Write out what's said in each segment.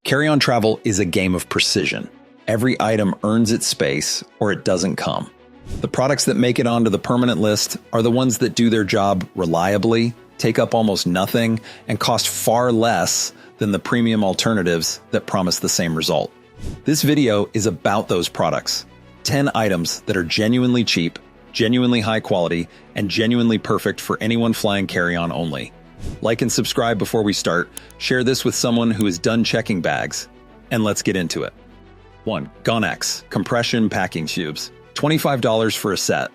Carry-on travel is a game of precision. Every item earns its space or it doesn't come. The products that make it onto the permanent list are the ones that do their job reliably, take up almost nothing, and cost far less than the premium alternatives that promise the same result. This video is about those products. 10 items that are genuinely cheap, genuinely high quality, and genuinely perfect for anyone flying carry-on only. Like and subscribe before we start. Share this with someone who is done checking bags. And let's get into it. 1. Gonex Compression Packing Cubes. $25 for a set.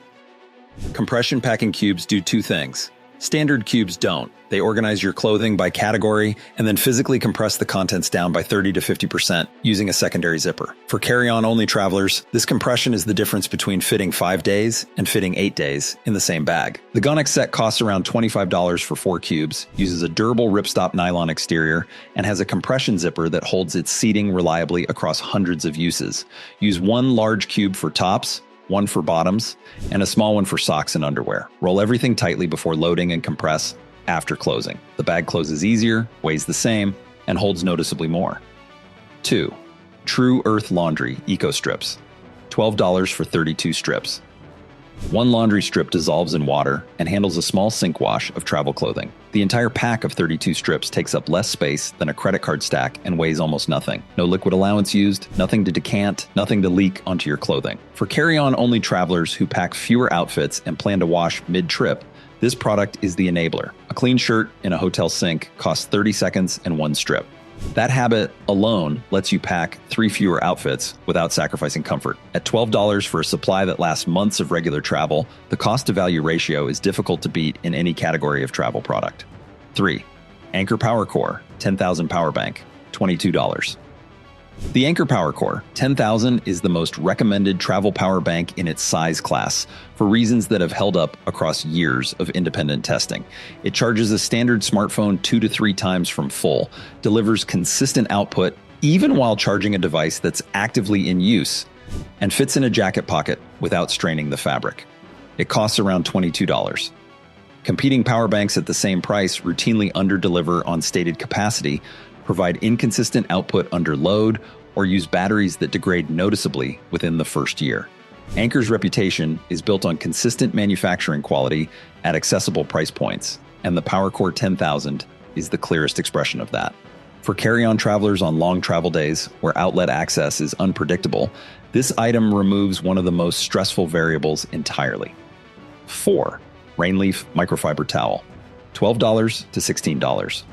Compression packing cubes do two things. Standard cubes don't. They organize your clothing by category and then physically compress the contents down by 30 to 50% using a secondary zipper. For carry-on only travelers, this compression is the difference between fitting 5 days and fitting 8 days in the same bag. The Gonex set costs around $25 for 4 cubes, uses a durable ripstop nylon exterior, and has a compression zipper that holds its seating reliably across hundreds of uses. Use one large cube for tops, one for bottoms, and a small one for socks and underwear. Roll everything tightly before loading and compress after closing. The bag closes easier, weighs the same, and holds noticeably more. 2. True Earth Laundry Eco Strips. $12 for 32 strips. One laundry strip dissolves in water and handles a small sink wash of travel clothing. The entire pack of 32 strips takes up less space than a credit card stack and weighs almost nothing. No liquid allowance used, nothing to decant, nothing to leak onto your clothing. For carry-on only travelers who pack fewer outfits and plan to wash mid-trip, this product is the enabler. A clean shirt in a hotel sink costs 30 seconds and 1 strip. That habit alone lets you pack 3 fewer outfits without sacrificing comfort. At $12 for a supply that lasts months of regular travel, the cost-to-value ratio is difficult to beat in any category of travel product. 3. Anker Power Core 10,000 Power Bank, $22. The Anker Power Core 10,000 is the most recommended travel power bank in its size class for reasons that have held up across years of independent testing. It charges a standard smartphone 2 to 3 times from full, delivers consistent output even while charging a device that's actively in use, and fits in a jacket pocket without straining the fabric. It costs around $22. Competing power banks at the same price routinely underdeliver on stated capacity, provide inconsistent output under load, or use batteries that degrade noticeably within the first year. Anker's reputation is built on consistent manufacturing quality at accessible price points, and the PowerCore 10,000 is the clearest expression of that. For carry-on travelers on long travel days where outlet access is unpredictable, this item removes one of the most stressful variables entirely. 4. Rainleaf Microfiber Towel, $12 to $16.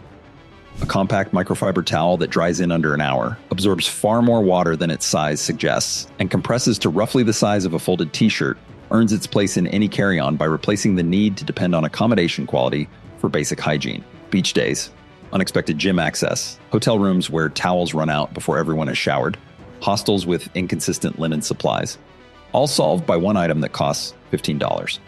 A compact microfiber towel that dries in under an hour, absorbs far more water than its size suggests, and compresses to roughly the size of a folded t-shirt, earns its place in any carry-on by replacing the need to depend on accommodation quality for basic hygiene. Beach days, unexpected gym access, hotel rooms where towels run out before everyone has showered, hostels with inconsistent linen supplies, all solved by one item that costs $15.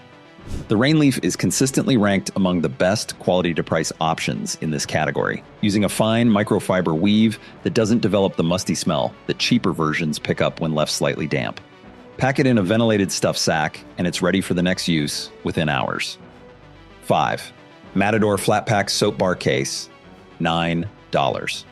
The Rainleaf is consistently ranked among the best quality-to-price options in this category, using a fine microfiber weave that doesn't develop the musty smell that cheaper versions pick up when left slightly damp. Pack it in a ventilated stuff sack, and it's ready for the next use within hours. 5. Matador Flat Pack Soap Bar Case, $9.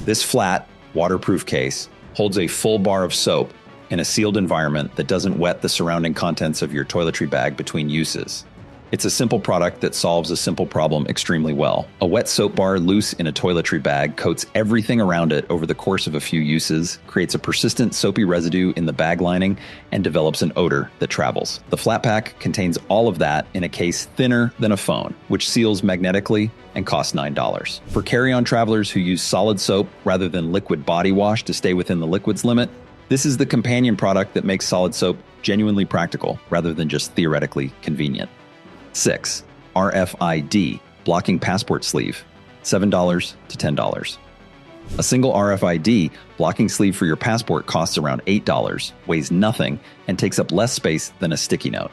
This flat, waterproof case holds a full bar of soap in a sealed environment that doesn't wet the surrounding contents of your toiletry bag between uses. It's a simple product that solves a simple problem extremely well. A wet soap bar loose in a toiletry bag coats everything around it over the course of a few uses, creates a persistent soapy residue in the bag lining, and develops an odor that travels. The flat pack contains all of that in a case thinner than a phone, which seals magnetically and costs $9. For carry-on travelers who use solid soap rather than liquid body wash to stay within the liquids limit, this is the companion product that makes solid soap genuinely practical rather than just theoretically convenient. 6. RFID Blocking Passport Sleeve, $7 to $10. A single RFID blocking sleeve for your passport costs around $8, weighs nothing, and takes up less space than a sticky note.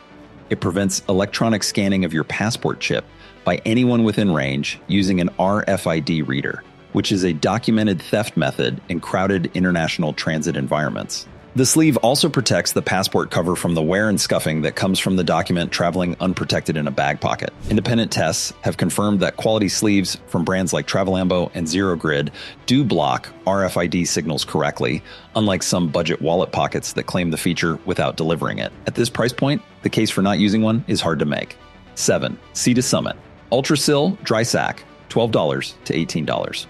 It prevents electronic scanning of your passport chip by anyone within range using an RFID reader, which is a documented theft method in crowded international transit environments. The sleeve also protects the passport cover from the wear and scuffing that comes from the document traveling unprotected in a bag pocket. Independent tests have confirmed that quality sleeves from brands like Travelambo and Zero Grid do block RFID signals correctly, unlike some budget wallet pockets that claim the feature without delivering it. At this price point, the case for not using one is hard to make. 7. Sea to Summit. Ultrasil Dry Sack, $12 to $18.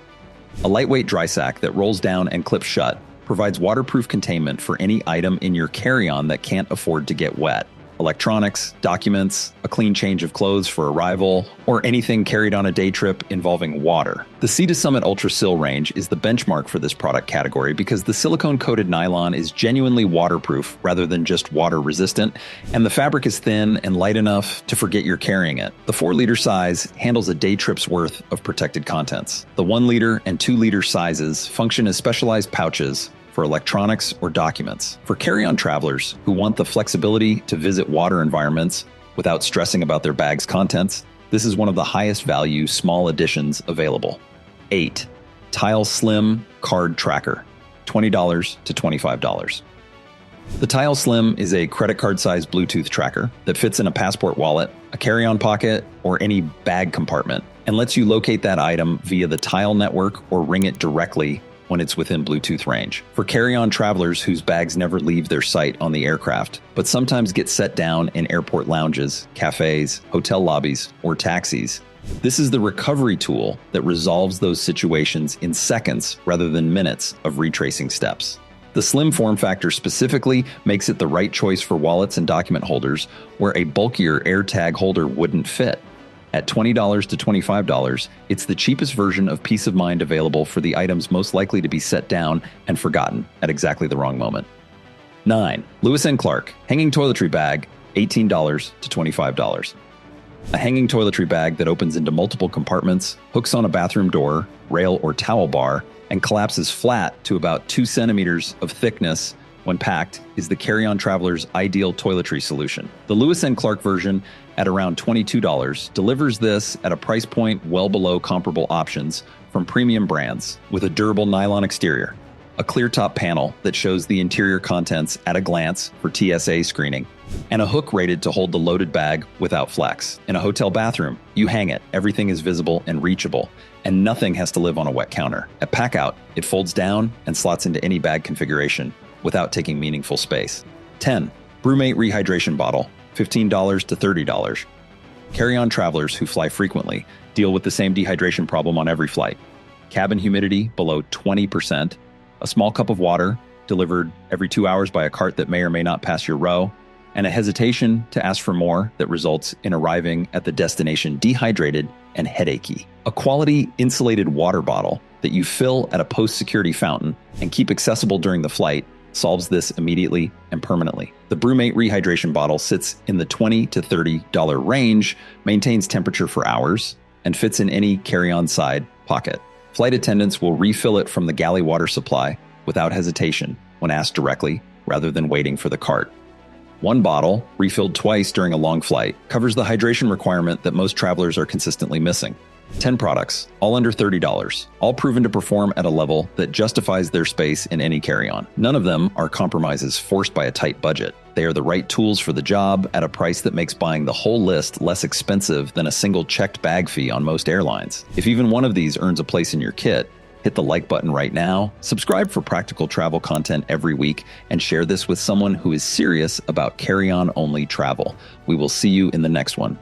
A lightweight dry sack that rolls down and clips shut provides waterproof containment for any item in your carry-on that can't afford to get wet. Electronics, documents, a clean change of clothes for arrival, or anything carried on a day trip involving water. The Sea to Summit Ultrasil range is the benchmark for this product category because the silicone-coated nylon is genuinely waterproof rather than just water-resistant, and the fabric is thin and light enough to forget you're carrying it. The 4-liter size handles a day trip's worth of protected contents. The 1-liter and 2-liter sizes function as specialized pouches for electronics or documents. For carry-on travelers who want the flexibility to visit water environments without stressing about their bag's contents, this is one of the highest value small editions available. 8. Tile Slim Card Tracker, $20 to $25. The Tile Slim is a credit card-sized Bluetooth tracker that fits in a passport wallet, a carry-on pocket, or any bag compartment, and lets you locate that item via the Tile network or ring it directly when it's within Bluetooth range. For carry-on travelers whose bags never leave their sight on the aircraft, but sometimes get set down in airport lounges, cafes, hotel lobbies, or taxis, this is the recovery tool that resolves those situations in seconds rather than minutes of retracing steps. The slim form factor specifically makes it the right choice for wallets and document holders where a bulkier AirTag holder wouldn't fit. At $20 to $25, it's the cheapest version of peace of mind available for the items most likely to be set down and forgotten at exactly the wrong moment. 9. Lewis & Clark Hanging Toiletry Bag, $18 to $25. A hanging toiletry bag that opens into multiple compartments, hooks on a bathroom door, rail, or towel bar, and collapses flat to about 2 centimeters of thickness when packed is the carry-on traveler's ideal toiletry solution. The Lewis & Clark version at around $22 delivers this at a price point well below comparable options from premium brands with a durable nylon exterior, a clear top panel that shows the interior contents at a glance for TSA screening, and a hook rated to hold the loaded bag without flex. In a hotel bathroom, you hang it, everything is visible and reachable, and nothing has to live on a wet counter. At Packout, it folds down and slots into any bag configuration without taking meaningful space. 10. Brewmate Rehydration Bottle, $15 to $30. Carry-on travelers who fly frequently deal with the same dehydration problem on every flight. Cabin humidity below 20%, a small cup of water delivered every 2 hours by a cart that may or may not pass your row, and a hesitation to ask for more that results in arriving at the destination dehydrated and headachy. A quality insulated water bottle that you fill at a post-security fountain and keep accessible during the flight solves this immediately and permanently. The Brewmate Rehydration Bottle sits in the $20 to $30 range, maintains temperature for hours, and fits in any carry-on side pocket. Flight attendants will refill it from the galley water supply without hesitation when asked directly rather than waiting for the cart. One bottle, refilled twice during a long flight, covers the hydration requirement that most travelers are consistently missing. 10 products, all under $30, all proven to perform at a level that justifies their space in any carry-on. None of them are compromises forced by a tight budget. They are the right tools for the job at a price that makes buying the whole list less expensive than a single checked bag fee on most airlines. If even one of these earns a place in your kit, hit the like button right now, subscribe for practical travel content every week, and share this with someone who is serious about carry-on only travel. We will see you in the next one.